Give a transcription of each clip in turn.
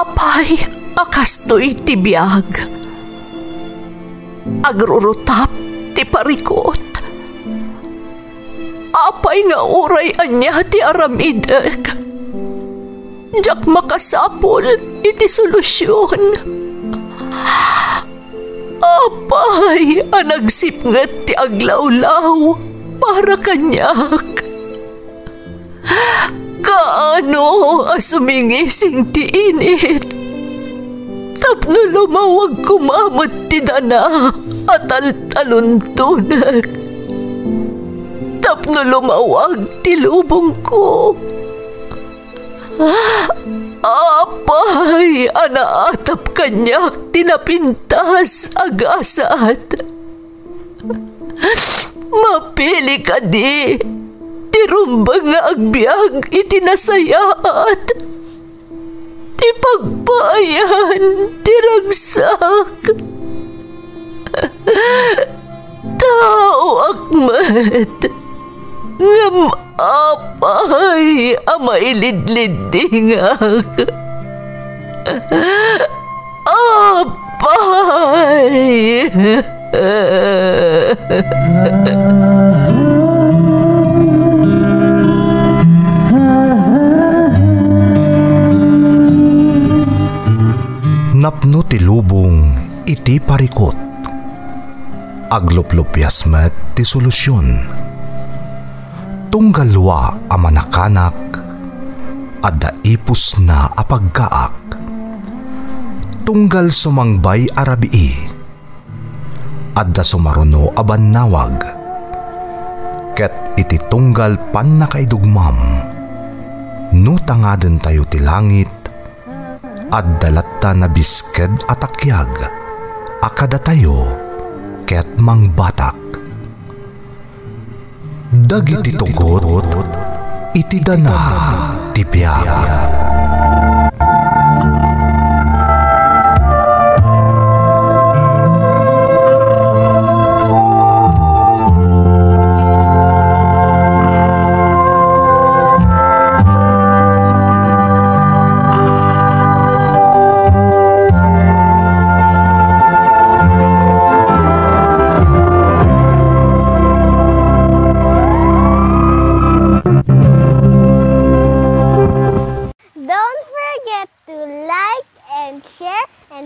Apay, akastoy ti biyag. Agrurutap ti parikot. Apay nga uray anya ti aramidek. Jak makasapol iti solusyon. Apay, anagsipngat ti aglawlaw para kanyak. Kaano asumingising ti init. Tapno lumawag kumamot ti dana at taluntunak. Tapno lumawag ti lubong ko. Apay, anaatap kanyak tinapintas agasat. Mapili ka di, tirumbang nga agbyag itinasayaat. Ti pagbayan, tiragsak. Tao akmat, ngam apay, amailidlidingak. Apay. Napno ti lubong iti parikot. Agluplupyas met ti solusyon. Tunggalwa a manakanak, adda ipus na apagkaak. Tunggal sumangbay arabii, adda sumaruno abannawag. Ket iti tunggal pan nakaidugmam, no tangaden tayo ti langit, adda latta na bisked atakyag, akada tayo ket mangbatak. Dagiti tugot, iti dana ti biag.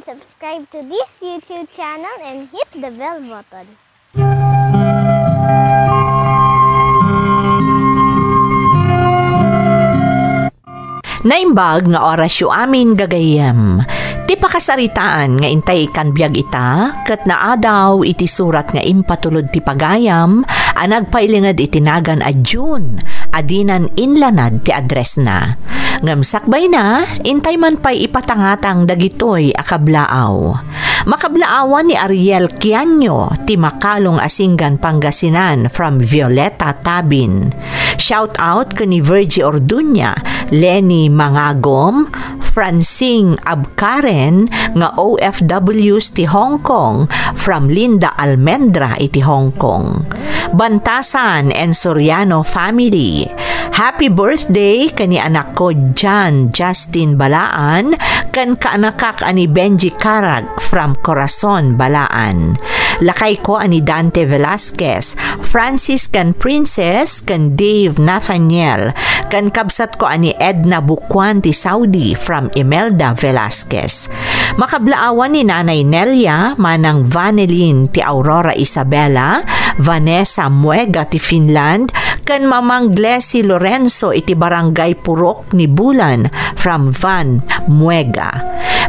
Subscribe to this YouTube channel and hit the bell button. Naimbag nga orasyo amin gagayem. Ti pakasaritaan nga intay kan biag ita, ket naadaw iti surat nga impatulod ti pagayam, anagpailingad itinagan a June, adinan inlanad ti address na. Ngamsakbay na, intay man pa'y ipatangatang dagitoy akablaaw. Makablaawan ni Ariel Kianyo, ti Makalong Asinggan, Pangasinan from Violeta Tabin. Shout out ka ni Virgie Orduña, Lenny Mangagom, Francine Abkaren nga OFWs ti Hong Kong from Linda Almendra iti Hong Kong. Bantasan and Soriano family. Happy birthday kani anak ko John Justin Balaan kan kaanakak ani Benji Karag from Corazon Balaan. Lakay ko ani Dante Velasquez, Francis kan Princess kan Dave Nathaniel, kan kabsat ko ani Edna Bukuan ti Saudi from Imelda Velasquez. Makablaawan ni Nanay Nelia manang Vanelline ti Aurora Isabela, Vanessa Muega ti Finland, kan Mamang Glessy Lorenzo iti Barangay Purok ni Bulan from Van Muega.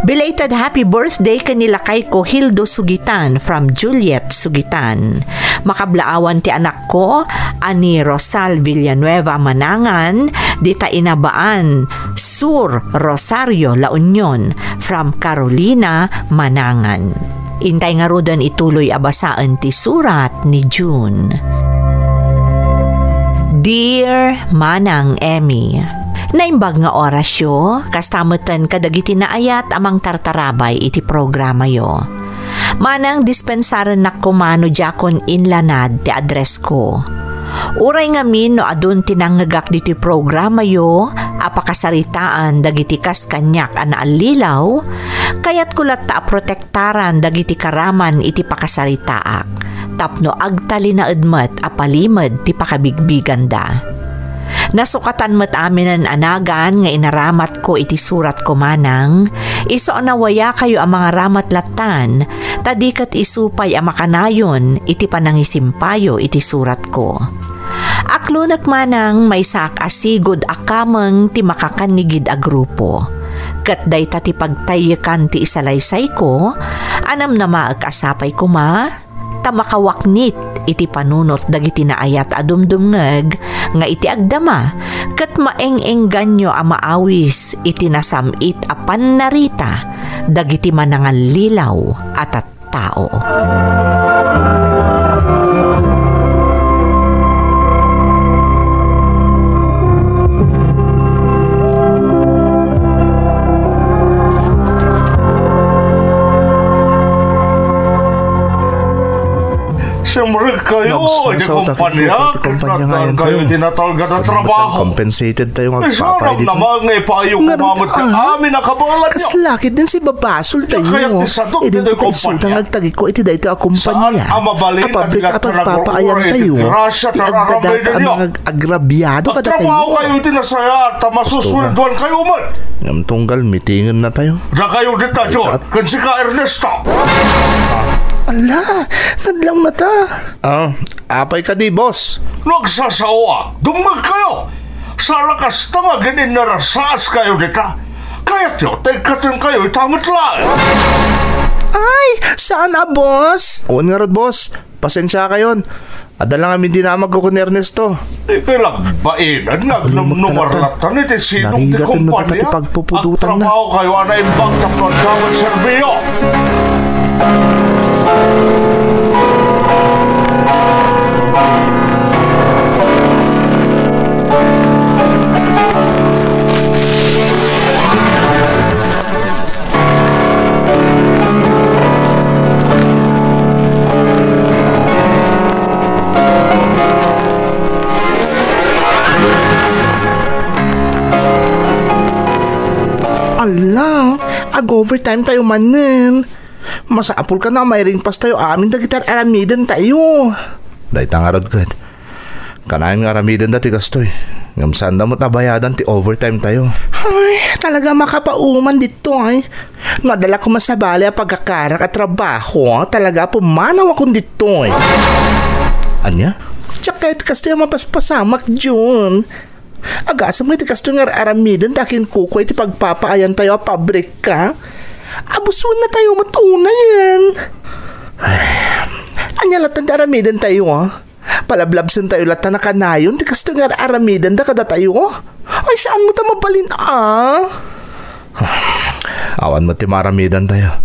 Belated happy birthday kanila kay ko Hildo Sugitan from Juliet Sugitan. Makablaawan ti anak ko ani Rosal Villanueva Manangan dita inabaan Sur Rosario La Union from Carolina Manangan. Intay nga rodan ituloy abasaan ti surat ni June. Dear Manang Emmy, naimbag nga orasyo, kastamutan kadagiti na ayat amang tartarabay iti programa yo. Manang dispensaran na kumano jakon inlanad ti address ko. Uray ngamin no adun tinanggagak diti programa yo, Apakasaritaan dagiti kas kanyak anaalilaw, kayat kulat ta protektaran dagiti karaman iti pakasaritaak, tapno agtali na edmet apalimad ti pakabigbigan da. Nasukatan met amin ang anagan nga inaramat ko iti surat ko manang, iso nawaya kayo ang mga ramat latan, tadikat isupay ang makanayon iti panangisimpayo iti surat ko. Aklunak manang may sak asigod akamang ti makakanigid a grupo. Kat day ta ti pagtayakan ti isalaysay ko, anam na maag-asapay ko ma, ta makawaknit iti panunot dagiti naayat adumdumngeg nga iti agdama, kat maeng-engganyo a maawis iti nasamit a pannarita dagiti manangal lilaw at tao. Siyempre kayo, di kumpanya, kaya kayo tinatalga ng trabaho. Compensated tayo magpapay dito. Naman nga ipayong kumamot ka amin ang kabangalan nyo. Kaslakit din si babasol tayo. Kaya tisadok dito yung kumpanya. Sudang nagtagi ko iti dito ang kumpanya. Saan ang mabalin at pagpapaayan tayo. Rasya tararamay na nyo. Agrabyado ka tayo. Trabaho kayo itinasaya at masusulduan kayo man. Ngam tunggal, mitingin na tayo. Na kayo dito, John. Kansi ka Ernesto. Ala, nadlang na ta. Apay ka di, boss. Nagsasawa, dumag kayo. Sa lakas tamagin inarasaas kayo dito. Kaya tiyo, tagkatin kayo itamit lang. Ay, saan na, boss? Uwan nga rod, boss. Pasensya ka yun. Adala nga hindi na magkukun ni Ernesto. Ikilang bainan nga numarlatan iti sinong ti kumpanya. At trabaho kayo na imbang tapnon gawin serbiyo. Ala, ag-overtime tayo manin. Masapul ka na, may ring pas tayo amin dagitar aramidan tayo. Dahi tangarod ka. Kanayan nga aramidan dati kastoy. Ngamsan na mo't nabayadan ti overtime tayo. Ay, talaga makapauman dito ay. Nadala ko masabali ang pagkakarak at trabaho. Talaga pumanaw akong dito ay. Anya? Tsak kahit kastoy mapaspasamak dyan. Agasa mo iti kastoy nga aramidan takin kuko iti pagpapaayan tayo a pabrika. Abusuan na tayo matuna yan. Ay, anyalatan da aramidan tayo Palablabsan tayo lata na kanayon. Di kasto nga aramidan da kada tayo Ay, saan mo ta mabalin Awan mo ti maramidan tayo.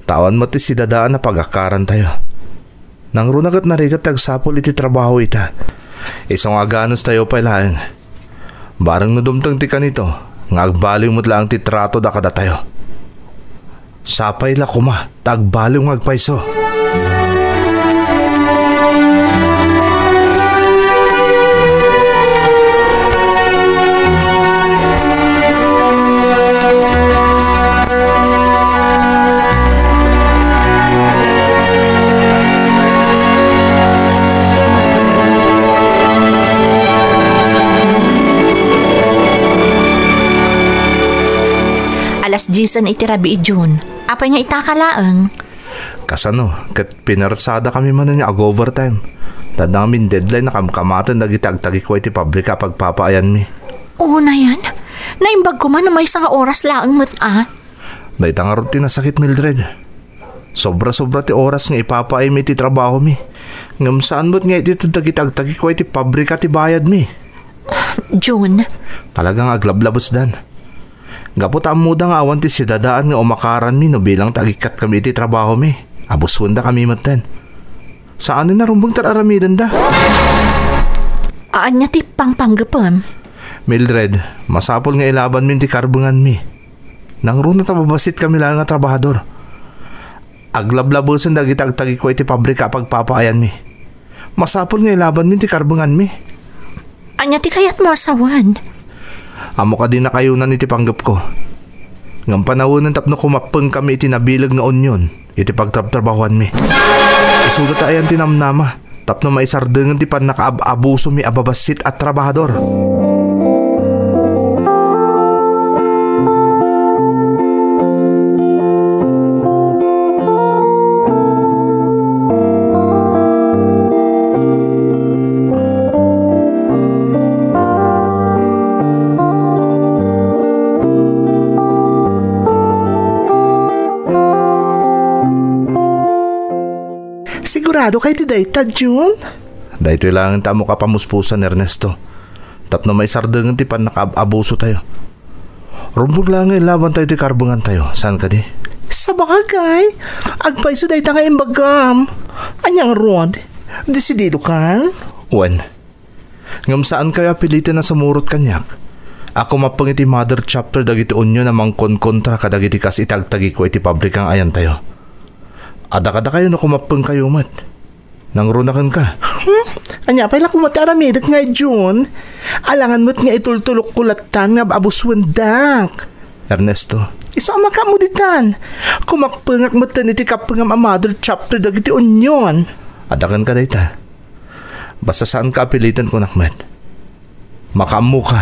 Tawan mo ti sidadaan na pagakaran tayo. Nang runagat narigat tagsapol iti trabaho ita. Isang aganos tayo pa ilahin. Barang nadumtang ti kanito, nga agbaliw mo't lang ti trato da kada tayo. Sapay la kuma, tagbaliw ng agpaiso. Alas 10 itirabi June. Apay nga itakalaang. Kasano, kat pinarsada kami man niya ag-overtime. Tadangmin deadline na kamkamatan nagitag-tagi ko iti pabrika pagpapaayan mi. Oo na yan. Naimbag ko man na may isang oras laang Naitangarot ti nasakit, Mildred. Sobra-sobra ti oras nga ipapaay mi ti trabaho mi. Ngam saan mo't nga iti tagitag-tagi ko iti pabrika ti bayad mi. June. Talagang aglablabos dan. Gapot ang muda nga awan ti sidadaan nga umakaran mi no bilang tagikat kami iti trabaho mi. Abuswanda kami maten. Saan na rumbang tararamidan da? Aan niya ti pangpanggapam. Mildred, masapol nga ilaban mi ti karbungan mi. Nang runa tababasit kami lang nga trabahador. Aglablabusan dagitag-tagi ko iti pabrika pagpapaayan mi. Masapol nga ilaban mi ti karbungan mi. Anya ti kayat mo asawan? Amo ka din na kayo na iti panggap ko. Ngam panahon ng tapno kumapeng kami iti nabilag nga onyon, iti pagtrabahuan mi. Isulat ayan tinamnama, tapno maisardengan ti pan nakaab-abuso mi ababasit at trabahador. Sigurado kay ti dayta, June? Dahito ilangan tamo ka pamuspusan, Ernesto. Tapno may sardengan ti pan nakaab-abuso tayo. Rumbog lang nga laban tayo ti karbungan tayo. Saan ka di? Sa bagay, agpaiso dayta nga imbagam. Anyang rod, desidido kan? Wen, ngam saan kayo apilitin na sumurot kanyak? Ako mapang iti mother chapter dagiti onyo na mangkon kontra kadagiti kas itagtagi ko iti pabrikang ayan tayo. Ada-kada kayo na kumapang kayo mat. Nangrunakan ka. Anya pala kumataramidak nga June. Alangan mo't nga itultulok kulatan nga abuswendak. Ernesto. Iso ama ka mo ditan. Kumakpangak mo iti kapangam a mother chapter dagiti onyon. Adakan ka dayta. Basta saan ka apilitan ko nakmet. Makamu ka.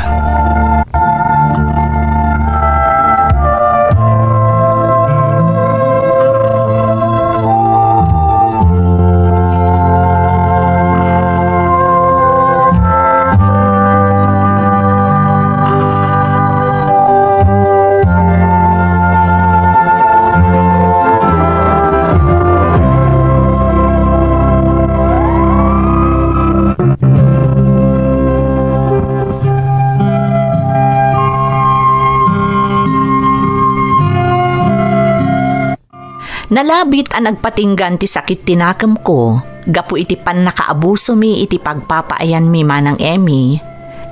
Nalabit ang nagpatinggan ti sakit tinakam ko, gapu iti pan nakaabuso mi iti pagpapaayan mi manang Emmy.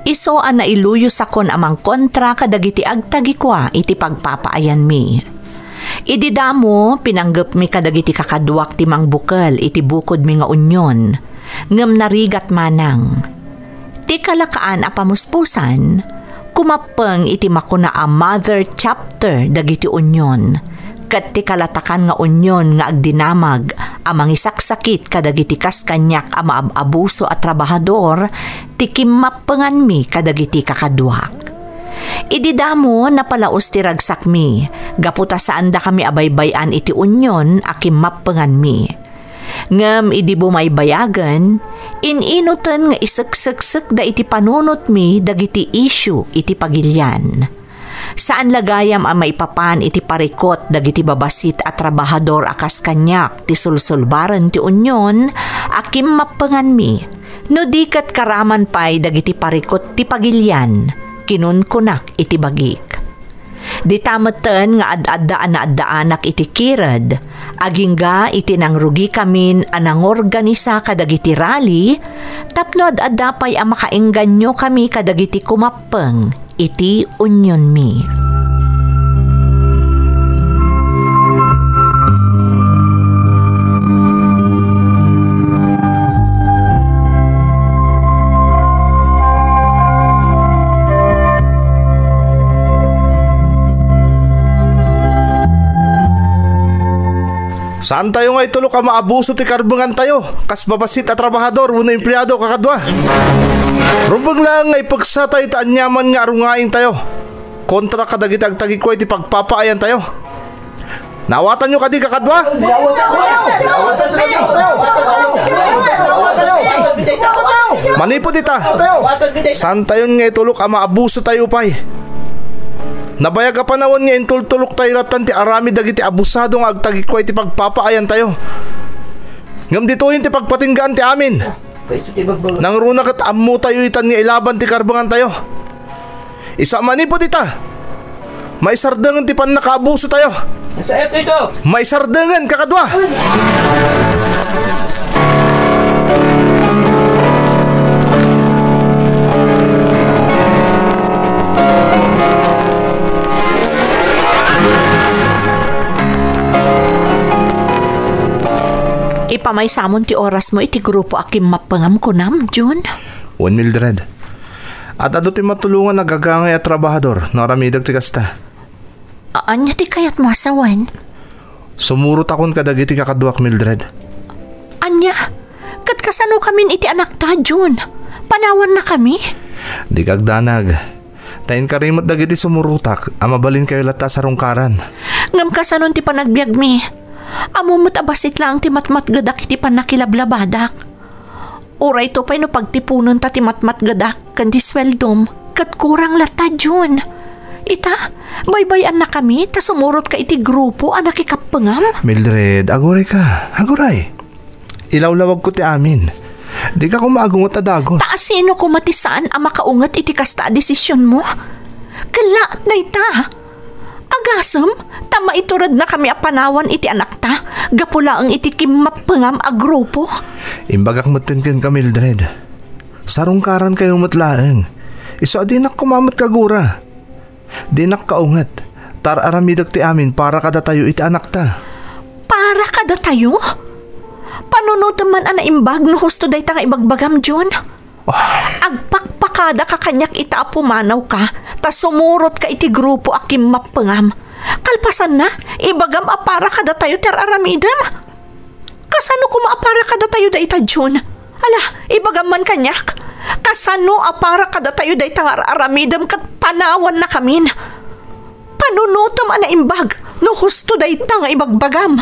Iso ang nailuyo sakon amang kontra kadagiti agtagi kwa iti pagpapaayan mi. Ididamo, pinanggap mi kadagiti kakadwak ti mangbukal iti bukod mi nga unyon, ngem narigat manang. Ti kalakaan a pamuspusan, kumapeng iti makuna a mother chapter dagiti unyon. Kat ti kalatakan nga unyon nga agdinamag amang isaksakit kadagiti kas kanyak a maabuso at trabahador ti kimapengan mi kadagiti kakadwak. Ididamo na palaos ti ragsak mi, gaputa saan da kami abaybayan iti unyon a kimapengan mi. Ngem idi bumaybayagan, ininutan nga isagsagsag da iti panunot mi dagiti issue iti pagilyan. Saan lagayam ang maipapan iti parikot dagiti babasit at trabahador akas kanyak ti sulsulbaran ti unyon akim mapengan mi no dikat karaman pay dagiti parikot ti pagilyan kinunkunak iti bagik. Di tameten nga ad-addaan na addaanak iti kirad agingga iti nangrugi kamin anang organisa kadagiti rally tapno ad-adda pay ang makaengganyo kami kadagiti kumapeng iti unyon mi. Saan tayo nga itulok ka maabuso ti karbungan tayo? Kas babasit at trabahador, muna empleyado kakadwa. Rumbang lang nga ipagsa tayo taanyaman nga arungain tayo. Kontra kadagitag-tagi ko iti pagpapaayan tayo. Nawatan nyo kadi kakadwa? Manipod ita. Saan tayo nga itulok ka maabuso tayo pay? Nabayag ka panahon nga intultulok tayo ratan ti arami dagiti abusado nga agtagikway ti pagpapaayan tayo. Ngam dituhin ti pagpatinggaan ti amin. Nang runa kat ammo tayo itan nga ilaban ti karbangan tayo. Isa manipod ita. May sardangan ti pan nakaabuso tayo. May sardangan kakadwa. Ipamay samon ti oras mo iti grupo akim mapangam ko nam, June? One Mildred. At ado ti matulungan nagagangay at trabahador no aramidag ti kasta. Anya ti kayat masawan? Sumurot akon kadagiti kakadwak, Mildred. Anya, kat kasano kamin iti anak ta, June? Panawan na kami? Di kagdanag. Tayin karimot dagiti sumurutak, amabalin kayo lata sa rungkaran. Ngam kasanon ti panagbiag mi. Amumot abasit lang ti matmat gadak iti panakilablabadak. Uray to pa'y no pagtipunon ta ti matmat gadak kan di sweldom, kat kurang lata, June. Ita, baybayan na kami, ta sumurot ka iti grupo anak ikapangam. Mildred, aguray ka, aguray. Ilawlawag ko ti amin. Di ka kumaagungot na dagos. Taasino ko matisaan ang makaungat iti kasta desisyon mo? Kala, dayta. Agasam, tama iturad na kami apanawan iti anak ta. Gapula ang iti kimapangam a grupo. Imbagak matinkin ka, Mildred. Sarungkaran kayo matlaeng. Iso adinak kumamot kagura. Di nakkaungat, tar aramidag ti amin para kada tayo iti anak ta. Para kada tayo? Panunutan man ana imbag no husto day tanga ibagbagam, John? Agpakpakada ka kanyak ita pumanaw ka, ta sumurot ka iti grupo akim mapangam. Kalpasan na, ibagam apara kada tayo ter aramidam. Kasano kumaapara kada tayo da ita, John? Ala, ibagam man kanyak. Kasano apara kada tayo day tangar aramidam kat panawan na kamin. Panunutom ana imbag no husto day tanga ibagbagam.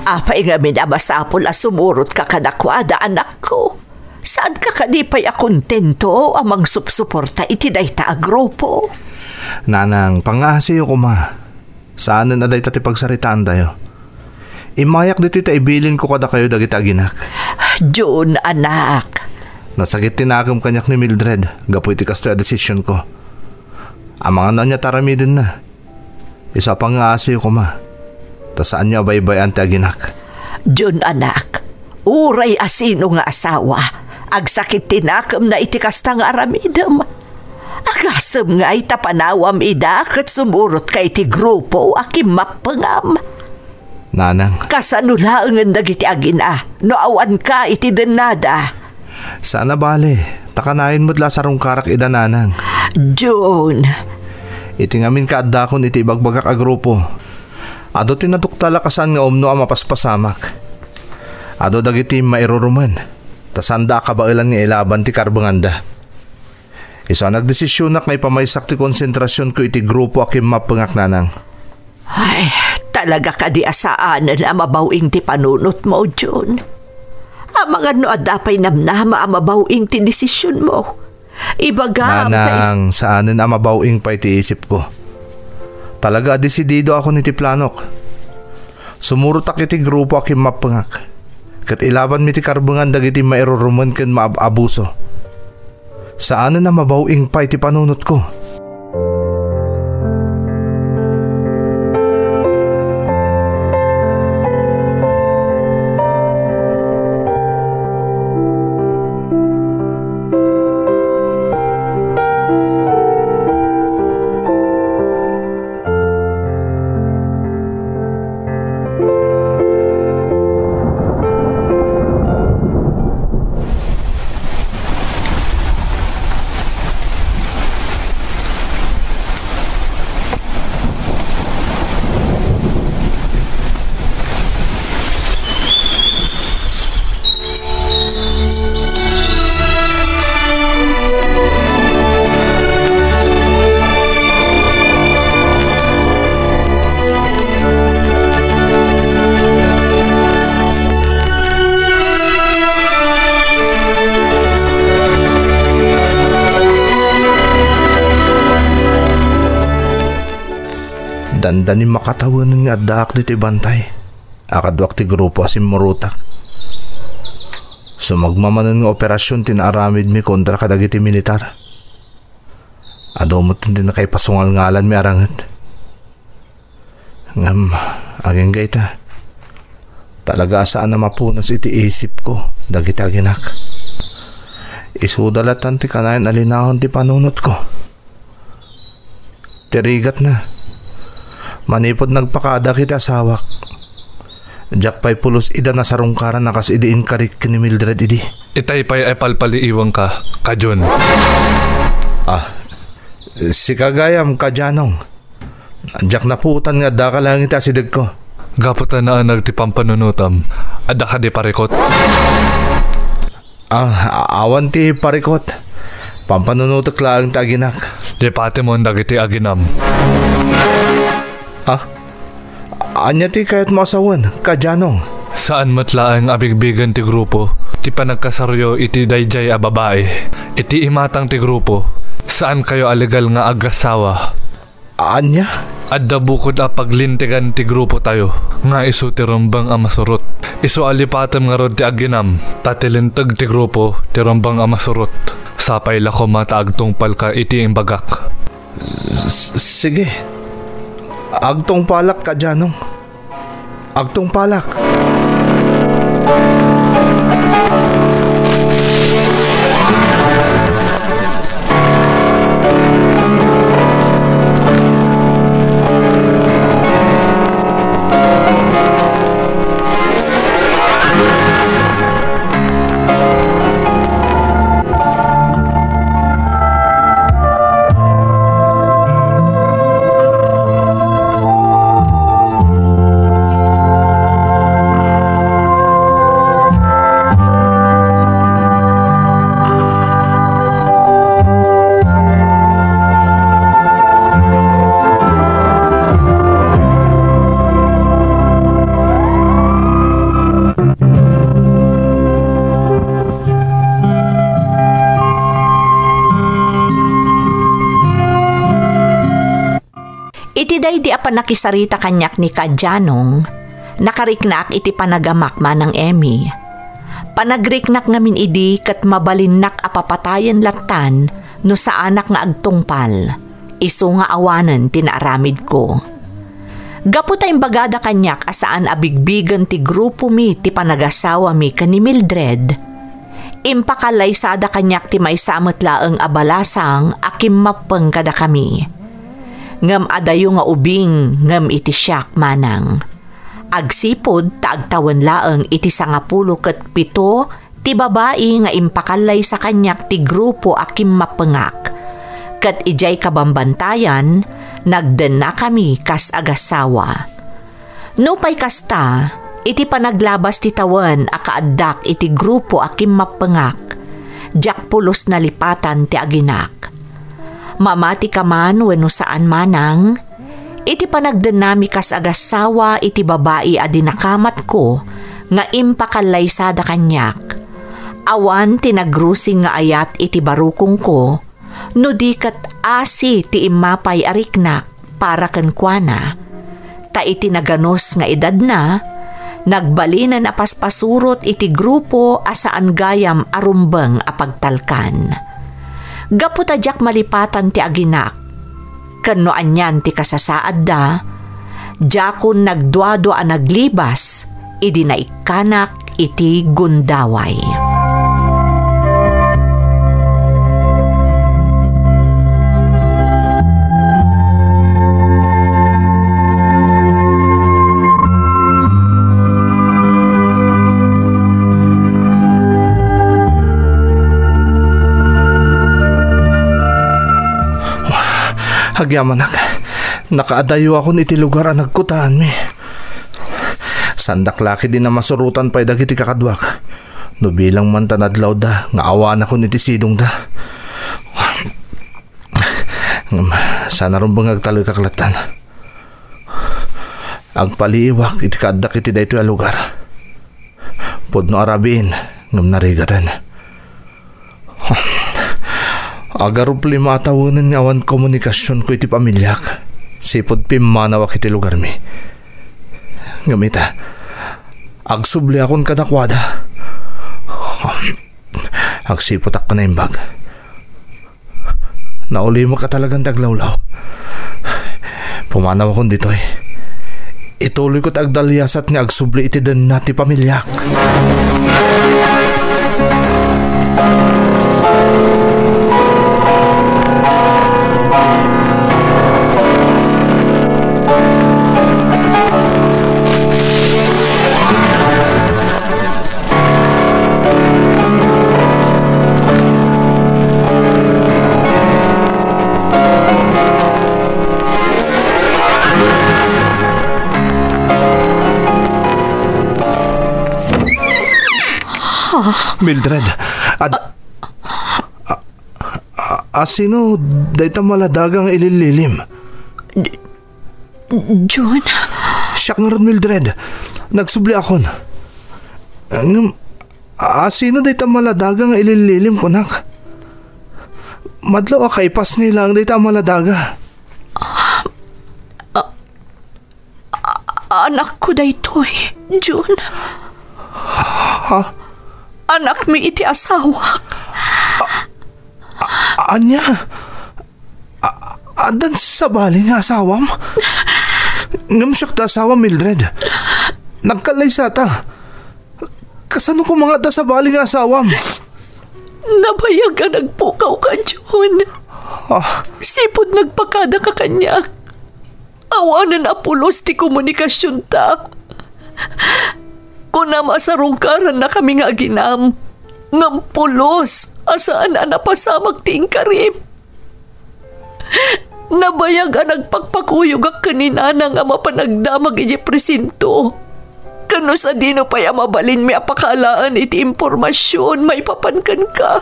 Apay nga minabasapol a sumurot ka kadakwada, anak ko. Saan ka kadipay a kontento amang supsuporta iti dayta a grupo? Nanang, pangasiyo ko ma. Saan na dayta ti pagsaritaan tayo? Imayak dito ta ibilin ko kada kayo dagiti aginak. June, anak. Nasagit tinakam kanyak ni Mildred. Gapoy ti kasto a desisyon ko. Ang mga nanya taramidin na. Isa pangasiyo ko ma. Ta saan niya baybayan ti aginak? Jun, anak, uray asino nga asawa, agsakit tinakam na itikasta nga aramidam. Agasam nga itapanawam ida kat sumurot ka iti grupo akim mapangam. Nanang. Kasanulaangan dagiti agina, no awan ka iti denada. Sana bale, takanayin mo't lasarong karak ida, nanang. Jun. Iti ngamin ka adakon iti ibagbagak a grupo. Ado tinaduktala kasan nga umno ang mapaspasamak. Ado dagiti mairuruman. Tasanda kabailan nga ilaban ti karbanganda. Isa nagdesisyon na ngay pamaysak ti konsentrasyon ko iti grupo akim mapangak, nanang. Ay, talaga ka di asaan na mabawing ti panunot mo, Jun. Ang mga no adapay namnama ang mabawing ti desisyon mo. Ibagam. Nanang, saanin ang mabawing pa iti isip ko. Talaga desidido ako niti planok. Sumurutak iti grupo akim mapangak. Kat ilaban mi ti karbangan dagiti mairuruman ken maabuso. Saan na mabawing pa iti panunot ko? Dandanin makatawanan nga daak diti bantay. Akadwak ti grupo asim murutak. Sumagmamanan nga operasyon tinaramid mi kontra kadagiti militar. Adomot din na kay pasungal ngalan mi arangat. Ngam, Aging gaita. Talaga saan na mapunas iti isip ko. Dagita ginak. Isudalatan ti kanayan alinahon ti panunot ko. Tirigat na. Manipod nagpakada kita asawak. Jack pa'y pulos ida na sarungkaran na kas idiin karik ni Mildred idi. Itay pa'y ay palpaliiwang ka, Kajon. Si kagayam Kajanong. Jack na puutan nga da ka lang ita sidag ko. Gaputan na nagti pampanunutam, ada ka di parikot. Awan ti parikot. Pampanunutok lang taginak. Di pati mo dagiti aginam. Anya ti kahit masawan, Kajanong. Saan matlaang abigbigan ti grupo, ti panagkasaryo iti dayjay a babae, iti imatang ti grupo, saan kayo aligal nga agasawa? Anya? Adda bukod a paglintigan ti grupo tayo, nga isu ti rombang a masurot. Isu alipatem nga rod ti aginam, tatilintag ti grupo ti rombang a masurot. Sapay lako mata agtungpal ka iti imbagak. Sige. Agtong palak, Kajanong. Agtong palak. Iti day di apa nakisarita kanyak ni Kajanong, nakariknak iti panagamak manang Emmy. Panagriknak ngamin idi kat mabalinnak apapatayan latan no sa anak nga agtungpal. Isu nga awanan tinaaramid ko. Gapu tayong bagada kanyak asaan abigbigan ti grupo mi ti panagasawa mi kani Mildred. Impakalaysada kanyak ti may samot laeng abalasang akim mapeng kada kami. Ngam adayo nga ubing ngam iti siyak manang. Agsipod taagtawan laeng iti 17 ti babae nga impakalay sa kanyak ti grupo akim mapengak. Kat ijay kabambantayan, nagden na kami kas agasawa. Nupay kasta, iti panaglabas ti tawan akaadak iti grupo akim mapengak. Jak pulos na lipatan ti aginak. Mamati ka man wenno saan manang, iti panagdenami kas agasawa iti babae adi nakamat ko nga impakalaysada kanyak. Awan tinagrusing nga ayat iti barukong ko, no di kat asi ti imapay ariknak para kenkwana. Ta iti naganos nga edad na, nagbalinan apaspasurot iti grupo asaan gayam arumbeng apagtalkan. Gaputadyak malipatan ti aginak. Kano anyan ti kasasaad da, jakon nagduado a naglibas, idi na ikanak iti gundaway. Hagyamanak, nakaadayo ako niti lugar ang nagkutaan mi. Sandak laki din na masurutan pa'y dagiti kakadwak. No bilang man tanadlaw da, nga awan ako niti sidong da. Sana rin bang agtaloy kaklatan. Agpaliiwak iti kadak iti dayto a lugar. Podno arabiin, ngam narigatan. Agarup 5 tawanan nga awan komunikasyon ko iti pamilyak. Sipod pimanawak iti lugar mi. Ngamita, agsubli akon kadakwada. Agsipot ak pa na imbag. Nauli mo ka talagang taglawlaw. Pumanaw akon dito eh. ituloy ko't agdalyasat nga agsubli iti den na ti pamilyak. Mildred, sino dayta maladagang ilililim? John? Siyak nga ron, Mildred. Nagsubli akon. Sino dayta maladagang ilililim ko, nak? Madlaw kay pas nilang dayta maladaga. Anak ko daytoy, John. Ha? Anak mi iti asawa. Anya? Adan sa bali nga asawam? Ngam siyak ta asawa, Mildred. Nagkalay sa ta. Kasano ko mga ta sa bali nga asawam? Nabayag ka nagpukaw ka, John. Sipod nagpakada ka kanya. Awanan apulos ti komunikasyon ta. Kung namasarungkaran na kami nga ginam, ngampulos, asaan na napasamag ting karim. Nabayag ang nagpagpakuyog ang kaninana nga mapanagdamag iti presinto. Kano sa dino pa'y mabalin may apakalaan iti impormasyon, may papankan ka.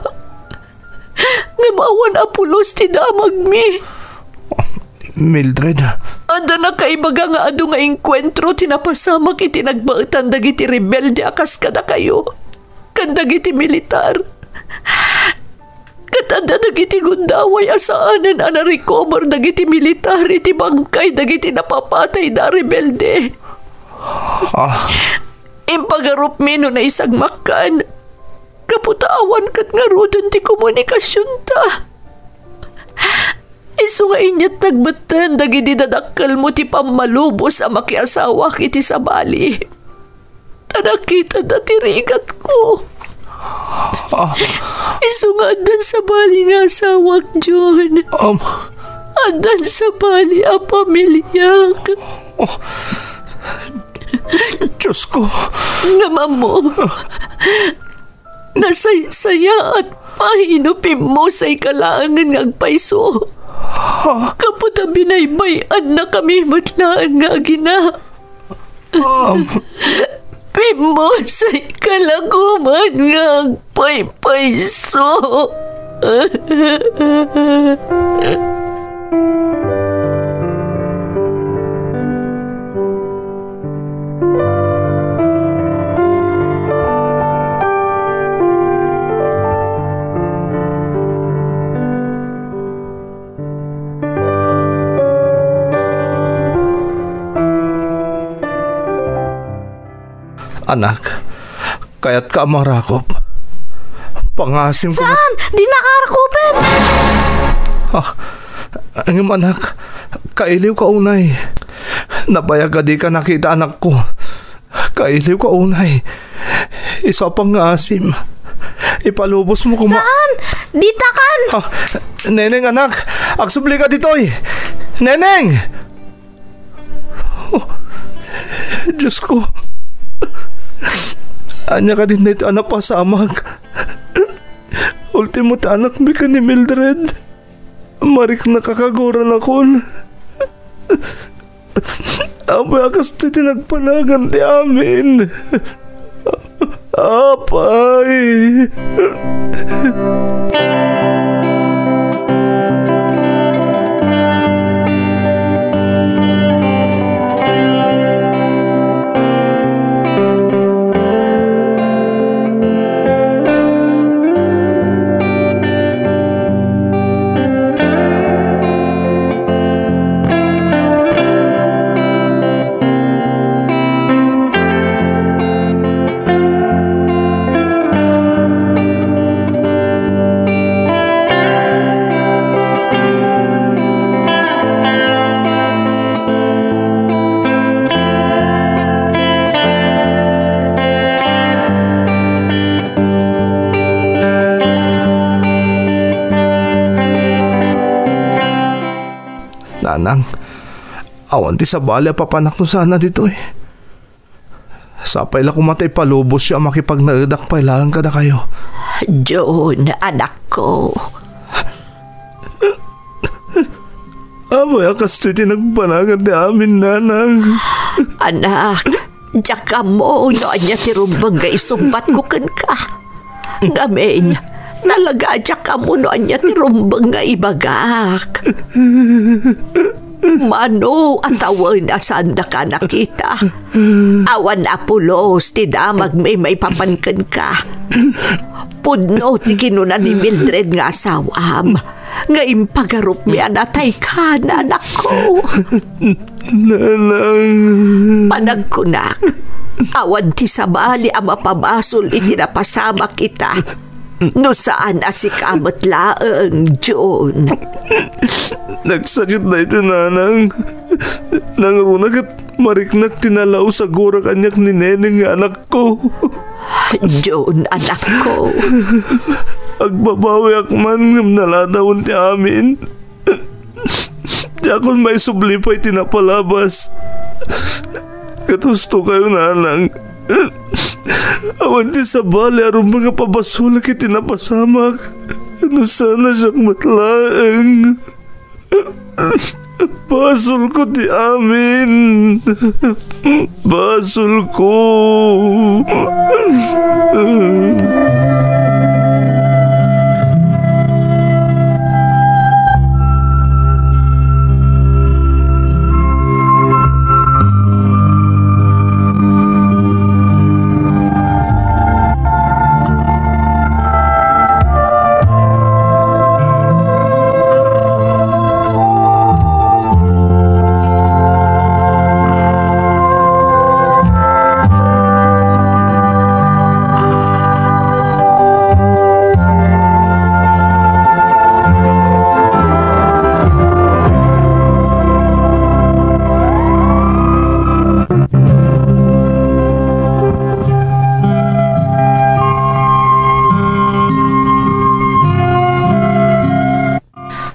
Ngamawan apulos ti damag mi. Mildred. Ada na kaibaga nga adu nga inkwentro tinapasamak iti nagbaetan dagiti rebelde akas kada kayo. Kan dagiti militar. Katada dagiti gundaway asaanan ana recover dagiti militar iti bangkay dagiti napapatay da rebelde. Impagarup mino na isagmakan. Kaputaawan kat nga rodon ti komunikasyon ta. Isu nga inyat nagbatan dagiti dadakkel mo ti pamalubos a makiasawak iti sabali. Tanakita dati rigat ko. Isu nga adan sa bali nga asawak, John. Adan sa bali a pamilyak. Diyos ko. Naman mo. Nasaya at pahinupin mo sa ikalaangan ngagpaiso. Kaputa binaybayan na kami matlaan nga gina. Pimo sa ikalaguman nga agpaypayso. Anak, kaya't ka marakop. Pangasim ko. Saan? Di nakarakupin! Ang anak, kailiw ka unay. Nabayag ka di ka nakita anak ko. Kailiw ka unay. Isa pang asim. Ipalubos mo Saan? Dita kan! Neneng anak, agsubli ka ditoy. Neneng! Diyos ko. Anya ka din na ito anak pasamag. Ultimo ta anak mi ka ni Mildred. Marik nakakaguran ako. Abay akas ito tinagpanagan di amin. Apay. nanang. Awan ti sabali papanak no sana dito eh. Sapay la kumatay palubos siya makipagnaradak pailangan kada kayo. John, anak ko. Abay, akastoy tinagpanagan ti amin, nanang. Anak, diyak ka mo, noan niya tirumbang nga isumbat ko kan ka. Ngamen, nalaga diyak ka mo noan niya tirumbang nga ibagak. Mano, atawan asan da ka nakita. Awan apulos, ti damag may papankan ka. Pudno, ti kinunan ni Mildred nga asawam. Nga impagarup mi anatay ka na anak ko. Nanang. Panagkunak, awan ti sabali ang mapabasol iti napasama kita. No saan asikamat laang, John. Nagsakit na ito, nanang. Nangrunag at mariknak tinalaw sa gura kanyak ni Neneng nga anak ko. John, anak ko. Agbabawi akman ng naladawon ti amin. Di akong may sublipay tinapalabas. Katusto kayo, nanang. Awan ti sabali aron mga pabasula kiti napasamak. Ano sana siyang matlaang. Basol ko ti amin. Basol ko.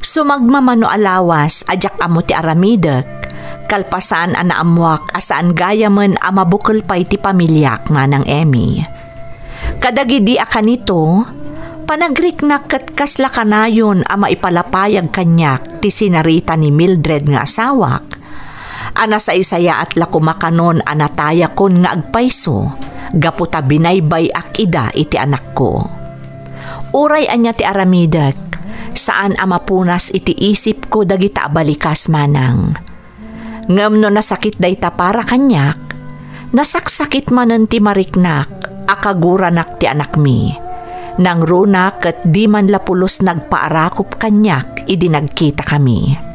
Sumagmamano alawas, ajak amo ti aramidek, kalpasan ana amwak asaan gayaman amabukol pa'y ti pamilyak manang Emmy. Kadagidi akanito, panagriknak kat kasla kanayon ama ipalapayag kanyak ti sinarita ni Mildred nga asawak. Ana sa isaya at lakumakanon anataya kon nga agpayso, gaputa binaybay ak ida iti anak ko. Uray anya ti aramidek, saan amapunas iti isip ko dagita abalikas manang. Ngem no nasakit dayta para kanyak, nasaksakit manen ti mariknak, akaguranak ti anak mi. Nang runak at di man lapulos nagpaarakop kanyak, idi nagkita kami.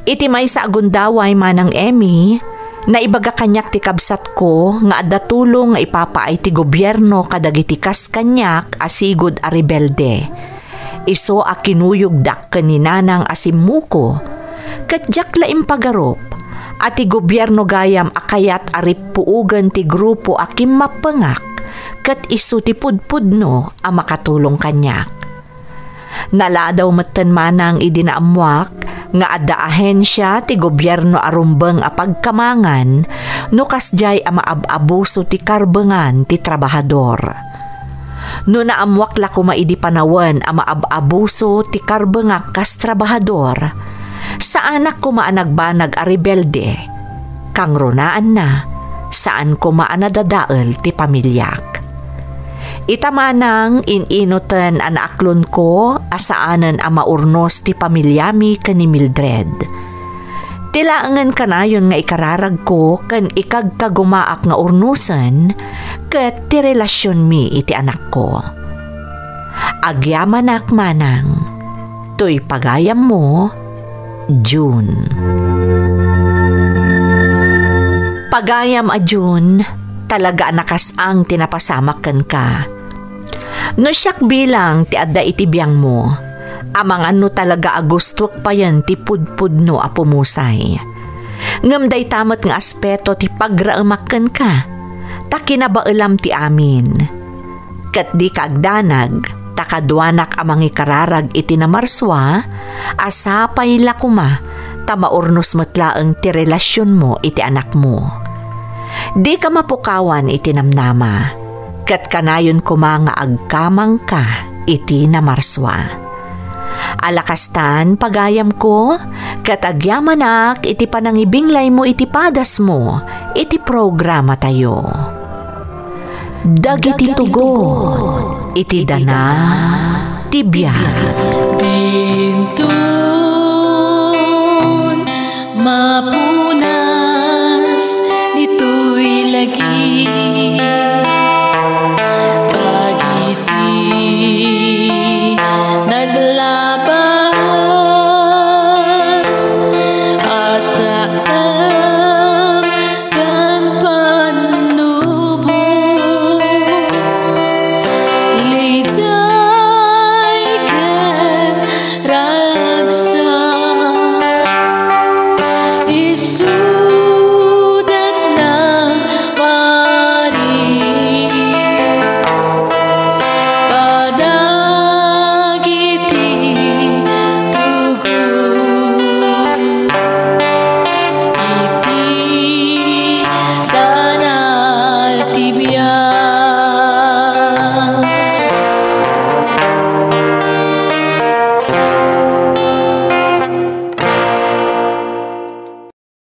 Iti may sa agundaway manang Emmy, na ibaga kanyak ti kabsat ko nga adda tulong nga ipapaay ti gobyerno kadagiti kas kanyak asigod a rebelde. Iso a kinuyugdak kaninanang asimuko, katjak laim pagarop, at ti gobyerno gayam akayat arip puugan ti grupo akim mapangak, kat iso ti pudpudno a makatulong kanyak. Naladaw matan manang idinaamuak, nga adda ahensya ti gobyerno arumbeng a pagkamangan, no kasjay a maab-abuso ti karbengan ti trabahador. No naamwak la kumaidi panawan ang maab-abuso ti karbengak kas trabahador, sa anak ko maanagbanag a rebelde, kang runaan na, saan ko maanadadael ti pamilyak. Itamanang ininutan ang naaklon ko asaanan ang maurnos ti pamilyami ka ni Mildred. Tilaangan kanayon nga ikararag ko kan ikagkagumaak nga urnusan ket ti relasyon mi iti anak ko. Agyaman ak manang, to'y pagayam mo, June. Pagayam a June, talaga nakasang tinapasamakan ka. No siyak bilang ti adda iti biyang mo, amang ano talaga agustwak pa yan ti pudpudno a pumusay. Ngamday tamat nga aspeto ti pagraamakan ka, takinabailam ti amin. Kat di kaagdanag, takadwanak amang ikararag iti namarswa, asapay lakuma, ta maurnos matlaang ti relasyon mo iti anak mo. Di ka mapukawan iti namnama, kat kanayon kuma nga agkamang ka iti namarswa. Alakastan pagayam ko, kat agyamanak iti panangibinglay mo iti padas mo, iti programa tayo. Dagiti tugot, iti dana, tibiyag. Dintun, mapunas, dito'y lagi. Dagiti, naglabas, asaan, kan panubo. Liday kan ragsak, isudat ng paris. Kadagiti tugot, iti danal tibiyag.